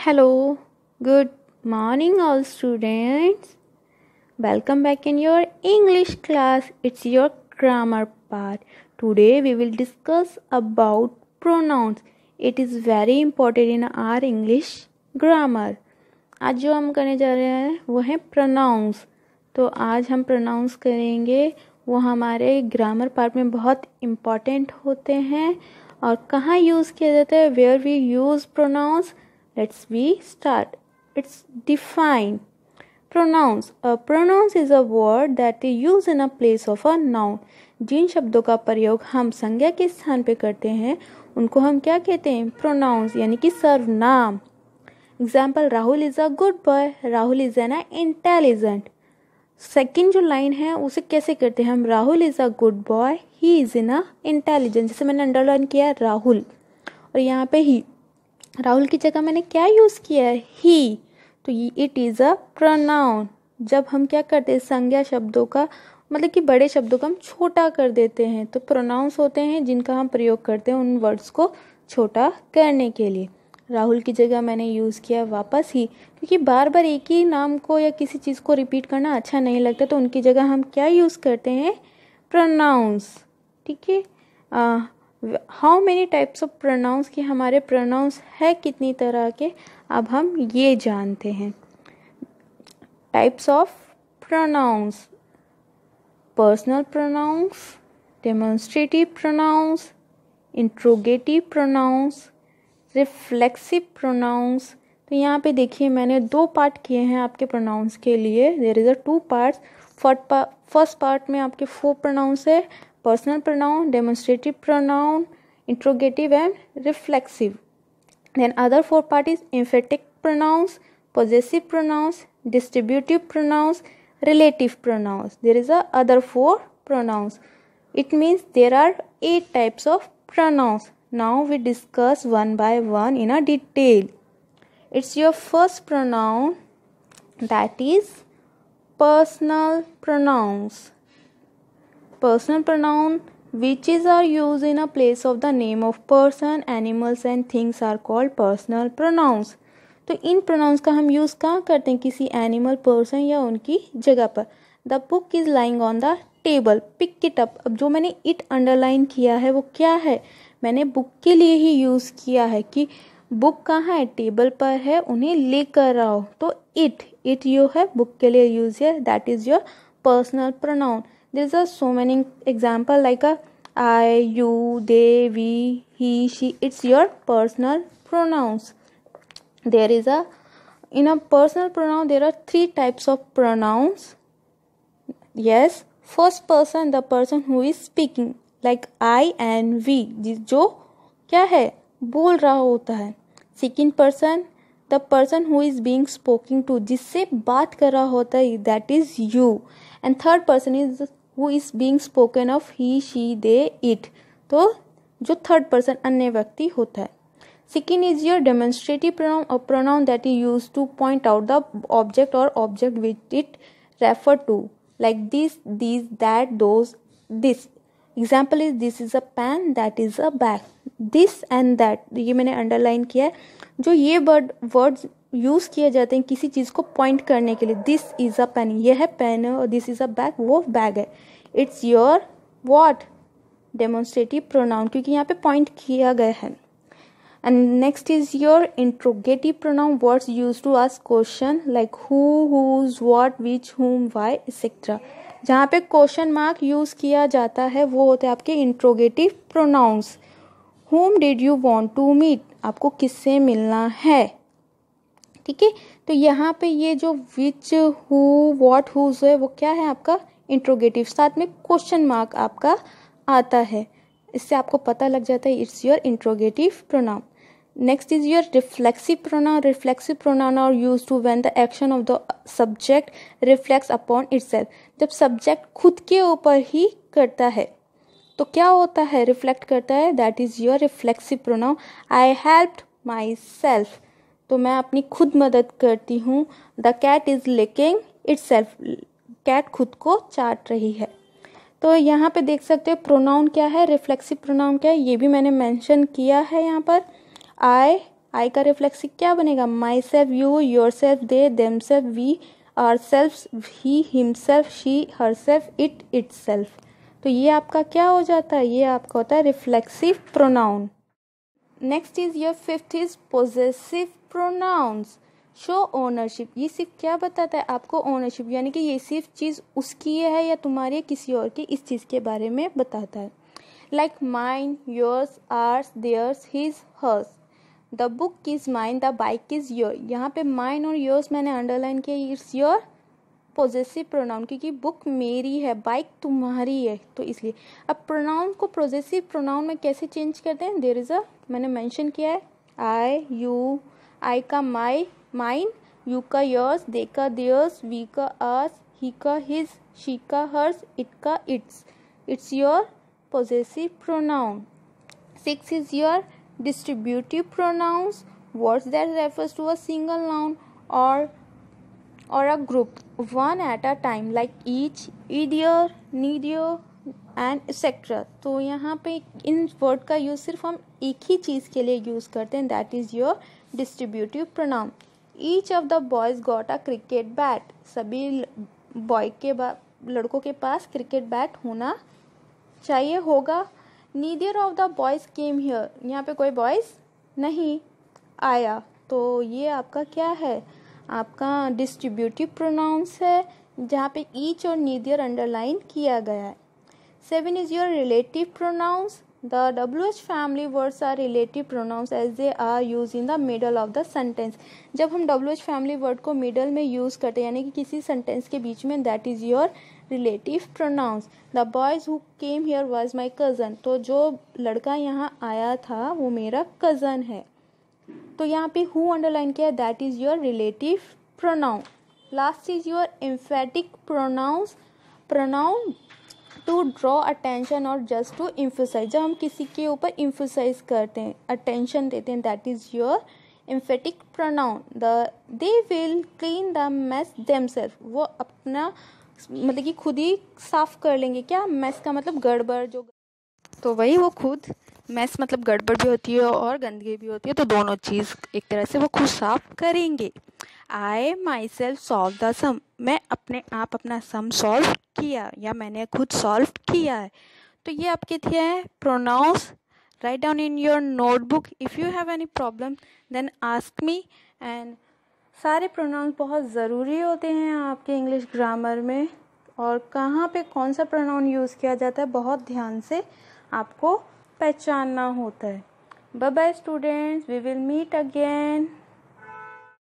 Hello, good morning, all students. Welcome back in your English class. It's your grammar part. Today we will discuss about pronouns. It is very important in our English grammar. आज जो हम करने जा रहे हैं वो है pronouns. तो आज हम pronouns करेंगे, वो हमारे ग्रामर पार्ट में बहुत इम्पॉर्टेंट होते हैं. और कहाँ यूज़ किया जाता है, where we use pronouns. Let's we start. It's define. Pronouns. Pronouns is a word that is used in a place of a noun. जिन शब्दों का प्रयोग हम संज्ञा के स्थान पे करते हैं उनको हम क्या कहते हैं, pronouns, यानी कि सर्वनाम. Example, Rahul is a good boy. Rahul is an intelligent. Second जो लाइन है उसे कैसे करते हैं हम, Rahul is a good boy, he is in a intelligent. जैसे मैंने अंडरलाइन किया राहुल, और यहाँ पे ही राहुल की जगह मैंने क्या यूज़ किया है, ही. तो इट इज़ अ प्रोनाउन. जब हम क्या करते हैं, संज्ञा शब्दों का मतलब कि बड़े शब्दों का हम छोटा कर देते हैं, तो प्रोनाउंस होते हैं जिनका हम प्रयोग करते हैं उन वर्ड्स को छोटा करने के लिए. राहुल की जगह मैंने यूज़ किया वापस ही, क्योंकि बार बार एक ही नाम को या किसी चीज़ को रिपीट करना अच्छा नहीं लगता, तो उनकी जगह हम क्या यूज़ करते हैं, प्रोनाउंस. ठीक है. How many types of pronounce, कि हमारे प्रोनाउंस है कितनी तरह के, अब हम ये जानते हैं. Types of pronouns: personal pronouns, demonstrative pronouns, interrogative pronouns, reflexive pronouns. तो यहाँ पे देखिए मैंने 2 पार्ट किए हैं आपके प्रोनाउंस के लिए. There is a 2 parts. First part में आपके 4 प्रोनाउंस है: personal pronoun, demonstrative pronoun, interrogative and reflexive. Then other 4 part is emphatic pronouns, possessive pronouns, distributive pronouns, relative pronouns. There is a other 4 pronouns. It means there are 8 types of pronouns. Now we discuss one by one in a detail. It's your first pronoun, that is personal pronouns. Personal pronoun which are used in a place of the name of person, animals and things are called personal pronouns. तो इन pronouns का हम use कहाँ करते हैं, किसी animal, person या उनकी जगह पर. The book is lying on the table, pick it up. अब जो मैंने इट अंडरलाइन किया है वो क्या है, मैंने बुक के लिए ही यूज़ किया है कि बुक कहाँ है, टेबल पर है, उन्हें लेकर आओ. तो इट जो है बुक के लिए यूज़ है, that is your personal pronoun. There is so many example like I, you, they, we, he, she. It's your personal pronouns. There is in a personal pronoun there are 3 types of pronouns. Yes, first person, the person who is speaking, like I and we, जो क्या है, बोल रहा होता है. Second person, the person who is being spoken to, जिससे बात कर रहा होता है, that is you. And third person is who is being spoken of, he, she, they, it. तो जो थर्ड पर्सन अन्य व्यक्ति होता है. Second is your demonstrative pronoun, a pronoun that is used to point out the object और object which it refer to, like this, these, that, those, this. Example is this is a pen, that is a bag. This and that, ये मैंने underline किया है. जो ये words use किए जाते हैं किसी चीज़ को पॉइंट करने के लिए. दिस इज़ अ पेन, यह है पेन, और दिस इज़ अ बैग, वो बैग है. It's your what, demonstrative pronoun, क्योंकि यहाँ पे पॉइंट किया गया है. And next is your interrogative pronoun, words use to ask question like who, whose, what, which, whom, why, etcetera. जहाँ पे क्वेश्चन मार्क यूज़ किया जाता है वो होते हैं आपके interrogative pronouns. Whom did you want to meet, आपको किससे मिलना है. ठीक है. तो यहाँ पे ये जो विच, हु, व्हाट, हुज है वो क्या है आपका इंट्रोगेटिव, साथ में क्वेश्चन मार्क आपका आता है. इससे आपको पता लग जाता है it's your interrogative pronoun. Next is your reflexive pronoun. Reflexive pronoun are used to when the action of the subject reflects upon itself. जब सब्जेक्ट खुद के ऊपर ही करता है तो क्या होता है, रिफ्लेक्ट करता है, that is your reflexive pronoun. I helped myself, तो मैं अपनी खुद मदद करती हूँ. The cat is licking itself, cat खुद को चाट रही है. तो यहाँ पे देख सकते हो प्रोनाउन क्या है, रिफ्लेक्सिव प्रोनाउन क्या है, ये भी मैंने मेंशन किया है यहाँ पर. आई, आई का रिफ्लेक्सिव क्या बनेगा? Myself, you, yourself, they, themself, we, ourself, he, himself, she, herself, it, itself. तो ये आपका क्या हो जाता है? ये आपका होता है reflexive pronoun. Next is your fifth is possessive pronouns. Show ownership. ये सिर्फ क्या बताता है आपको? ओनरशिप, यानी कि ये सिर्फ चीज़ उसकी है या तुम्हारी किसी और की, इस चीज़ के बारे में बताता है। Like mine, yours, ours, theirs, his, hers. The book is mine, the bike is your. यहाँ पे माइन और योर्स मैंने अंडरलाइन किया, इट्स योर पोजेसिव प्रोनाउन, क्योंकि बुक मेरी है, बाइक तुम्हारी है, तो इसलिए। अब प्रोनाउन को पोजेसिव प्रोनाउन में कैसे चेंज करते हैं? देयर इज अ, मैंने मेंशन किया है, आई, यू, आई का माई, माइन, यू का योर्स, दे का देयर्स, वी का आर्स, ही का हिज, शी का हर्स, इट का it's. It's your possessive pronoun. 6 is your distributive pronouns, words that refers to a single noun or a group, one at a time, like each, either, neither and etc. तो यहाँ पे इन word का use सिर्फ हम एक ही चीज़ के लिए use करते हैं, that is your distributive pronoun. Each of the boys got a cricket bat. सभी बॉय के लड़कों के पास क्रिकेट बैट होना चाहिए, होगा। Neither of the boys came here. यहाँ पे कोई बॉयज़ नहीं आया, तो ये आपका क्या है? आपका डिस्ट्रीब्यूटिव प्रोनाउंस है, जहाँ पे ईच और नीदर अंडरलाइन किया गया है। 7 is your relative pronouns. The WH family words are relative pronouns as they are use in the middle of the sentence. जब हम WH फैमिली वर्ड को मिडल में यूज़ करते हैं, यानी कि किसी सेंटेंस के बीच में, that is your relative pronouns. The boys who came here was my cousin. तो जो लड़का यहाँ आया था वो मेरा कज़न है, तो यहाँ पे हु अंडरलाइन किया, that is your relative pronoun. Last is your emphatic pronouns. Pronoun to draw attention और जस्ट टू इम्फोसाइज। जब हम किसी के ऊपर इम्फोसाइज करते हैं, अटेंशन देते हैं, that is your emphatic pronoun. They will clean the mess themself. वो अपना मतलब कि खुद ही साफ कर लेंगे। क्या? मेस का मतलब गड़बड़, जो तो वही वो खुद, मेस मतलब गड़बड़ भी होती है और गंदगी भी होती है, तो दोनों चीज़ एक तरह से वो खुद साफ करेंगे। आई माई सेल्फ सॉल्व द सम। मैं अपने आप अपना सम सॉल्व किया, या मैंने खुद सॉल्व किया है। तो ये आपके थे pronouns. Write down in your notebook. If you have any problem then ask me. And सारे प्रोनाउंस बहुत ज़रूरी होते हैं आपके इंग्लिश ग्रामर में, और कहाँ पे कौन सा प्रोनाउन यूज़ किया जाता है बहुत ध्यान से आपको पहचानना होता है। Bye bye students, we will meet again.